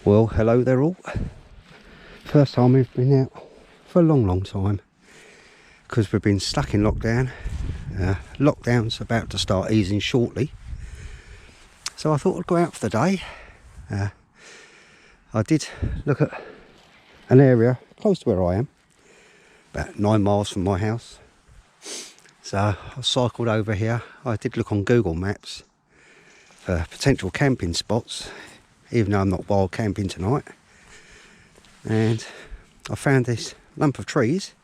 Well, hello there all. First time we've been out for a long time because we've been stuck in lockdown. Lockdown's about to start easing shortly, so I thought I'd go out for the day. I did look at an area close to where I am, about 9 miles from my house. So I cycled over here. I did look on Google Maps for potential camping spots, even though I'm not wild camping tonight. And I found this lump of trees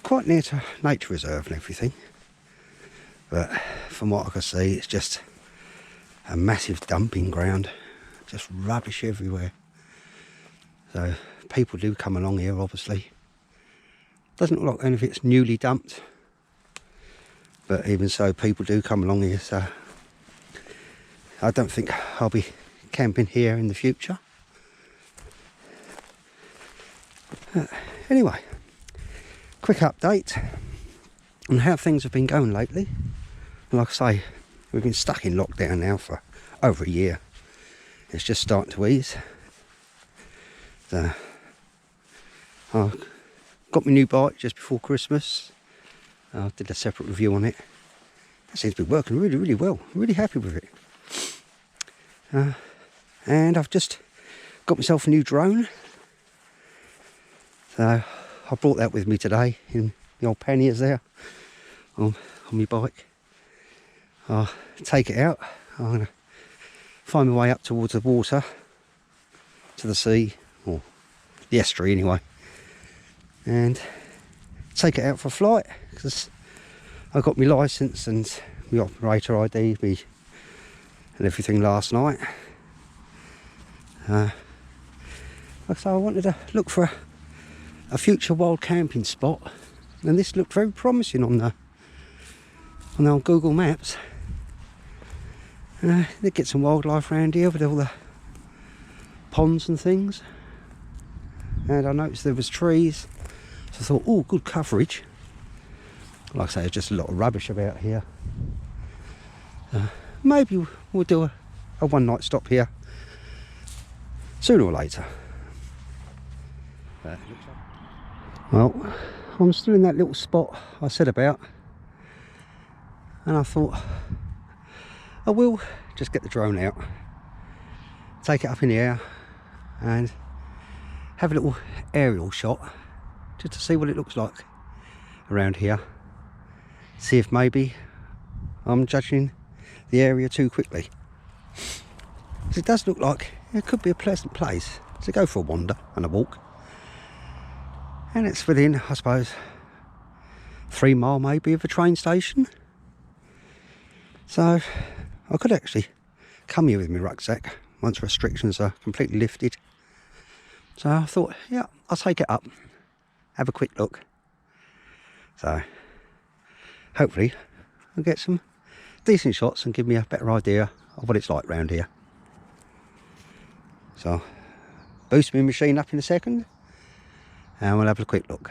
quite near to nature reserve and everything, but from what I can see, it's just a massive dumping ground, just rubbish everywhere. So people do come along here, obviously. Doesn't look like any of it's newly dumped, but even so, people do come along here. So I don't think I'll be camping here in the future. Anyway, quick update on how things have been going lately. Like I say, we've been stuck in lockdown now for over a year. It's just starting to ease. So I got my new bike just before Christmas. I did a separate review on it. It seems to be working really well. I'm really happy with it. And I've just got myself a new drone. So I brought that with me today in the old panniers there on my bike. I'll take it out. I'm going to find my way up towards the water, to the sea, or the estuary anyway, and take it out for a flight, because I got my licence and my operator ID and everything last night. Like I say, I wanted to look for a future wild camping spot, and this looked very promising on the old Google Maps. They get some wildlife around here with all the ponds and things, and I noticed there was trees, so I thought, oh, good coverage. Like I say, there's just a lot of rubbish about here. Maybe we'll do a one night stop here sooner or later. Well, I'm still in that little spot I said about, and I thought I will just get the drone out, take it up in the air and have a little aerial shot just to see what it looks like around here. See if maybe I'm judging the area too quickly. It does look like it could be a pleasant place to go for a wander and a walk. And it's within, I suppose, 3 mile maybe of a train station. So I could actually come here with my rucksack once restrictions are completely lifted. So I thought, yeah, I'll take it up, have a quick look. So hopefully I'll get some decent shots and give me a better idea of what it's like round here. So boost my machine up in a second and we'll have a quick look.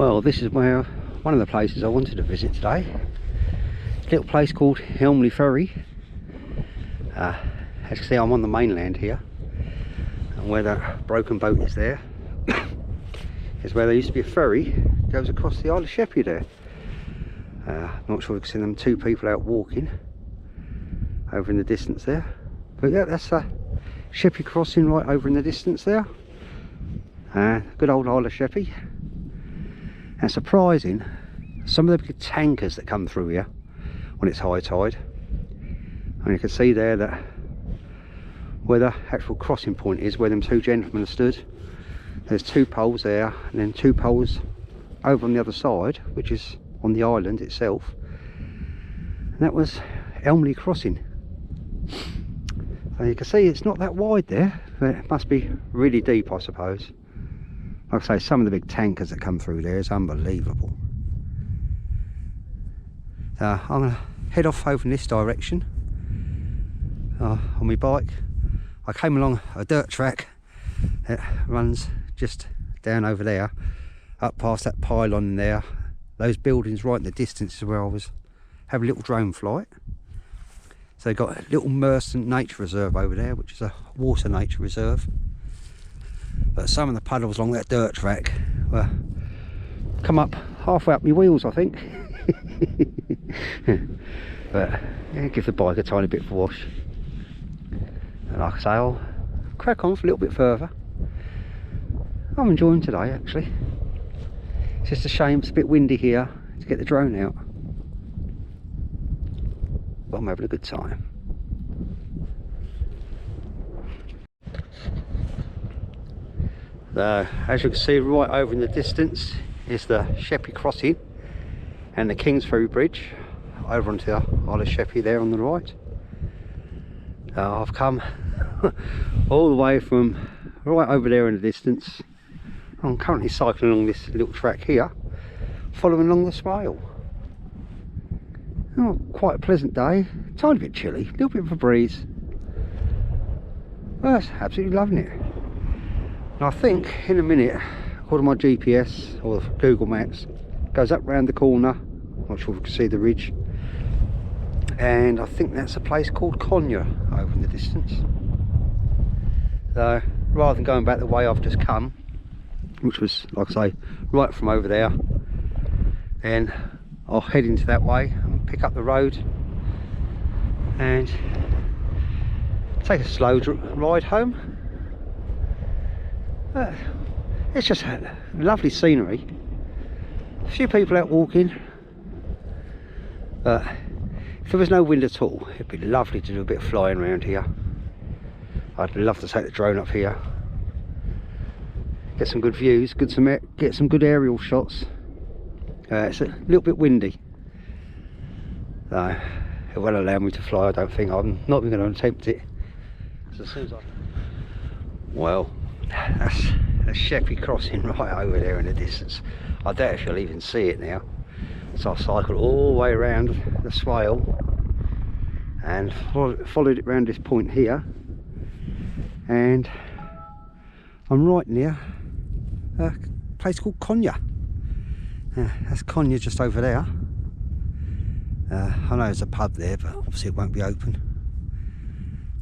Well, this is where one of the places I wanted to visit today. A little place called Elmley Ferry. As you can see, I'm on the mainland here, and where that broken boat is there is where there used to be a ferry that goes across the Isle of Sheppey there. Not sure if you can see them two people out walking over in the distance there, but yeah, that's Sheppey crossing right over in the distance there. Good old Isle of Sheppey. And surprising, some of the big tankers that come through here when it's high tide, and you can see there that where the actual crossing point is, where them two gentlemen are stood, there's two poles there, and then two poles over on the other side, which is on the island itself, and that was Elmley Crossing. So you can see it's not that wide there, but it must be really deep, I suppose. Like I say, some of the big tankers that come through there is unbelievable. So I'm going to head off over in this direction on my bike. I came along a dirt track that runs just down over there, up past that pylon there. Those buildings right in the distance is where I was having a little drone flight. So they've got a little Merston Nature Reserve over there, which is a water nature reserve. But some of the puddles along that dirt track were come up halfway up my wheels, I think. But yeah, give the bike a tiny bit of a wash. And like I say, I'll crack on for a little bit further. I'm enjoying today, actually. It's just a shame it's a bit windy here to get the drone out, but I'm having a good time. So, as you can see right over in the distance is the Sheppey Crossing and the Kingsferry Bridge over onto the Isle of Sheppey there on the right. I've come all the way from right over there in the distance. I'm currently cycling along this little track here, following along the swale. Oh, quite a pleasant day, tiny bit chilly, a little bit of a breeze. Well, that's absolutely loving it. And I think in a minute, according to my GPS or Google Maps, goes up round the corner. Not sure if you can see the ridge, and I think that's a place called Conyers over in the distance. So rather than going back the way I've just come, which was, like I say, right from over there, then I'll head into that way and pick up the road and take a slow ride home. It's just a lovely scenery, a few people out walking, but if there was no wind at all, it'd be lovely to do a bit of flying around here. I'd love to take the drone up here, get some good views, get some good aerial shots. It's a little bit windy, so it won't allow me to fly. I don't think. I'm not even going to attempt it. So as soon as well, that's a Sheppey Crossing right over there in the distance. I doubt if you'll even see it now. So I cycled all the way around the swale and followed it round this point here, and I'm right near a place called Conyers. That's Conyers just over there. I know there's a pub there, but obviously it won't be open.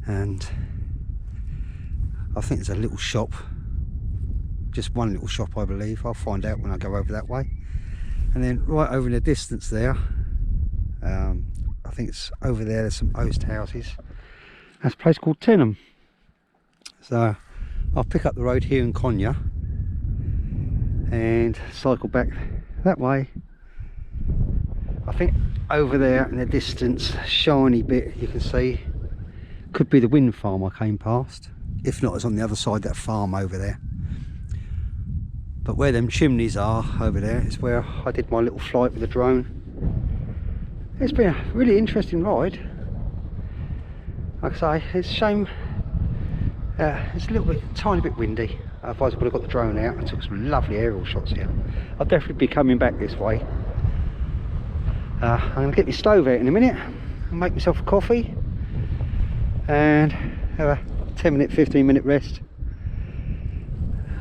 And I think there's a little shop, just one little shop I believe. I'll find out when I go over that way. And then right over in the distance there, I think it's over there, there's some post houses. That's a place called Tenham. So I'll pick up the road here in Conyers and cycle back that way. I think over there in the distance, shiny bit you can see, could be the wind farm I came past. If not, it's on the other side, that farm over there. But where them chimneys are over there is where I did my little flight with the drone. It's been a really interesting ride. Like I say, it's a shame it's a little bit, tiny bit windy. Otherwise I would have got the drone out and took some lovely aerial shots here. I'll definitely be coming back this way. I'm going to get my stove out in a minute and make myself a coffee and have a 10-minute, 15-minute rest.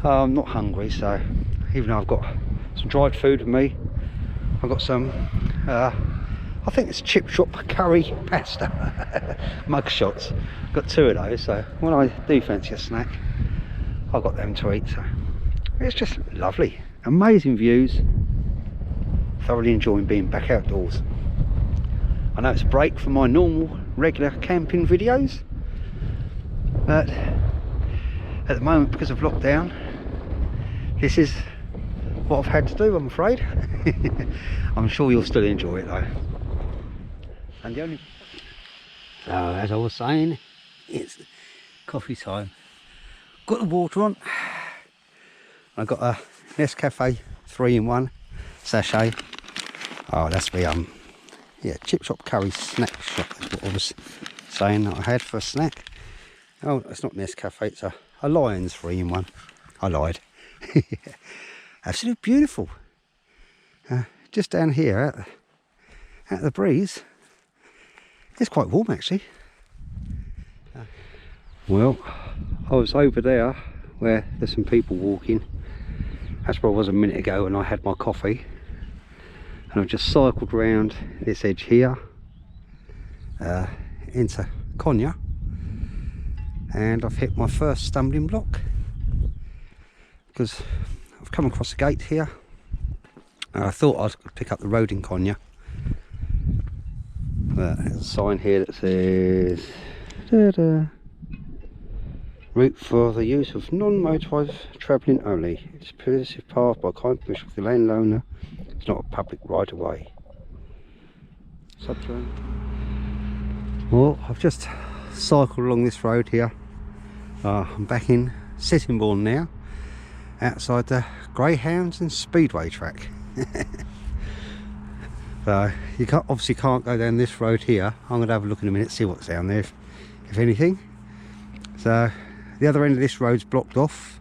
I'm not hungry, so even though I've got some dried food with me. I've got some, I think it's chip shop curry pasta mug shots. Got 2 of those, so when I do fancy a snack, I've got them to eat. So it's just lovely, amazing views. Thoroughly enjoying being back outdoors. I know it's a break from my normal regular camping videos, but at the moment, because of lockdown, this is what I've had to do, I'm afraid. I'm sure you'll still enjoy it though. And the only, so as I was saying, it's coffee time. Got the water on. I got a Nescafe 3-in-1 sachet. Oh, that's the yeah, chip shop curry snack shop is what I was saying that I had for a snack. Oh, it's not Nescafe, it's a Lions 3-in-1. I lied. Absolutely beautiful. Just down here at the breeze, it's quite warm actually. Well, I was over there where there's some people walking. That's where I was a minute ago when I had my coffee. And I've just cycled round this edge here into Konya, and I've hit my first stumbling block because I've come across a gate here. I thought I could pick up the road in Konya, but there's a sign here that says route for the use of non-motorised travelling only. It's a progressive path by kind permission of the landowner. It's not a public right of way. Well, I've just cycled along this road here. I'm back in Sittingbourne now, outside the Greyhounds and Speedway track. So you obviously can't go down this road here. I'm going to have a look in a minute, see what's down there, if anything. So the other end of this road's blocked off,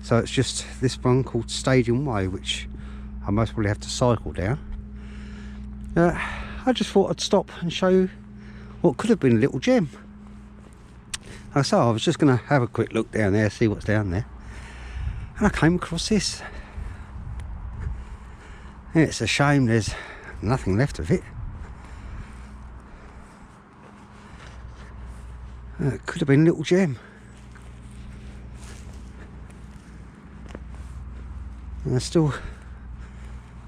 so it's just this one called Stadium Way, which I most probably have to cycle down. I just thought I'd stop and show you what could have been a little gem. So I was just going to have a quick look down there, see what's down there, and I came across this. And it's a shame there's nothing left of it. It could have been a little gem. And there's still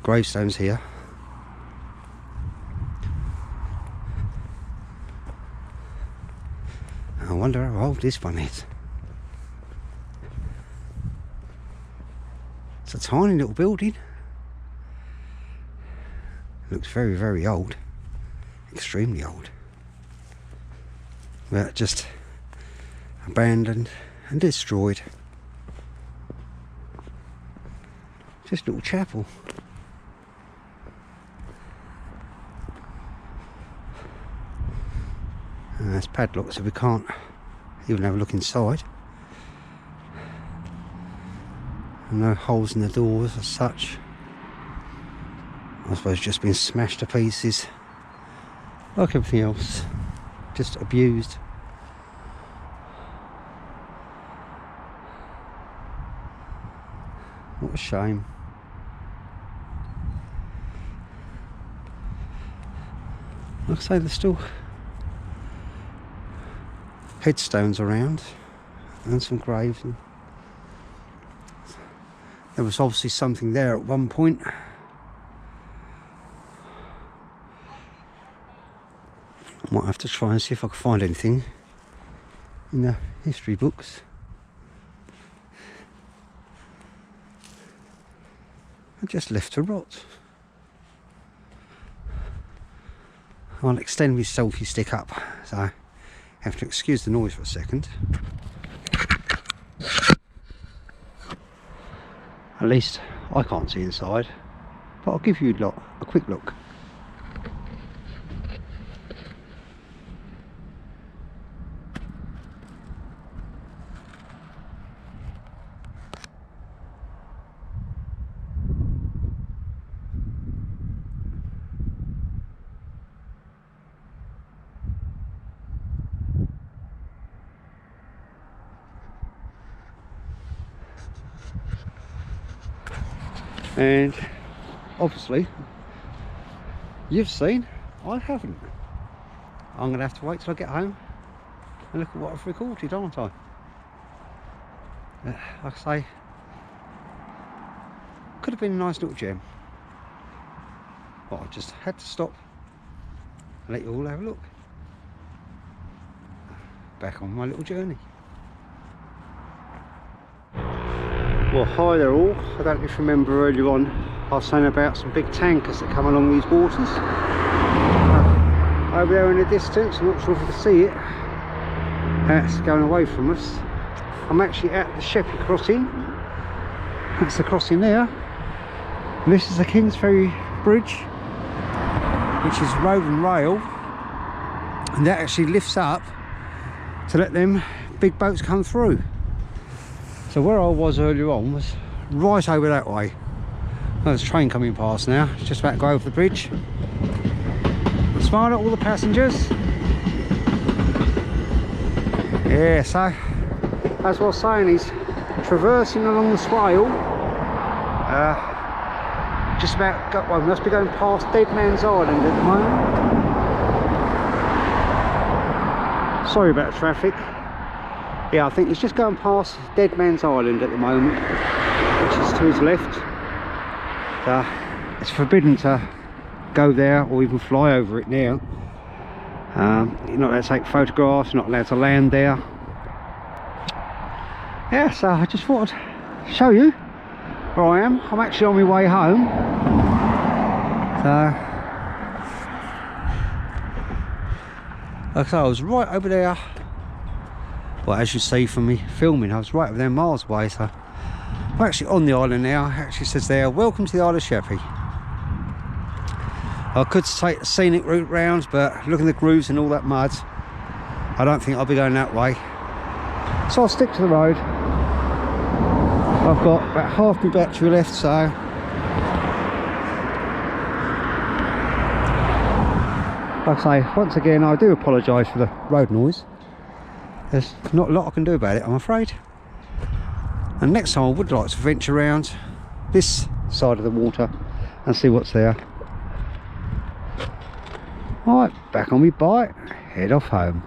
gravestones here. I wonder how old this one is. It's a tiny little building. Looks very, very old. Extremely old. But just abandoned and destroyed. Just a little chapel. And it's padlocked, so we can't even have a look inside. And no holes in the doors as such. I suppose just been smashed to pieces like everything else, just abused. What a shame. Like I say, there's still headstones around and some graves, and there was obviously something there at one point. I might have to try and see if I can find anything in the history books. I just left to rot. I'll extend my selfie stick up, so I have to excuse the noise for a second. At least I can't see inside, but I'll give you a quick look. And obviously you've seen, I haven't. I'm gonna have to wait till I get home and look at what I've recorded, aren't I? Like I say, could have been a nice little gem, but I just had to stop and let you all have a look. Back on my little journey. Well, hi there all. I don't know if you remember earlier on I was saying about some big tankers that come along these waters. Over there in the distance, I'm not sure if you can see it, that's going away from us. I'm actually at the Sheppey crossing. That's the crossing there. And this is the Kingsferry Bridge, which is road and rail, and that actually lifts up to let them big boats come through. So where I was earlier on was right over that way. There's a train coming past now, it's just about to go over the bridge. Smile at all the passengers. Yeah, so as I was saying, he's traversing along the swale. Just about, well, must be going past Dead Man's Island at the moment. Sorry about the traffic. Yeah, I think he's just going past Dead Man's Island at the moment, which is to his left. It's forbidden to go there or even fly over it now. You're not allowed to take photographs, you're not allowed to land there. Yeah, so I just thought I'd show you where I am. I'm actually on my way home. So, like I said, I was right over there. Well, as you see from me filming, I was right over there miles away. So I'm actually on the island now. It actually says there, welcome to the Isle of Sheppey. I could take the scenic route round, but looking at the grooves and all that mud, I don't think I'll be going that way. So I'll stick to the road. I've got about half my battery left, so like I say, once again, I do apologise for the road noise. There's not a lot I can do about it, I'm afraid. And next time I would like to venture around this side of the water and see what's there. Right, back on my bike, head off home.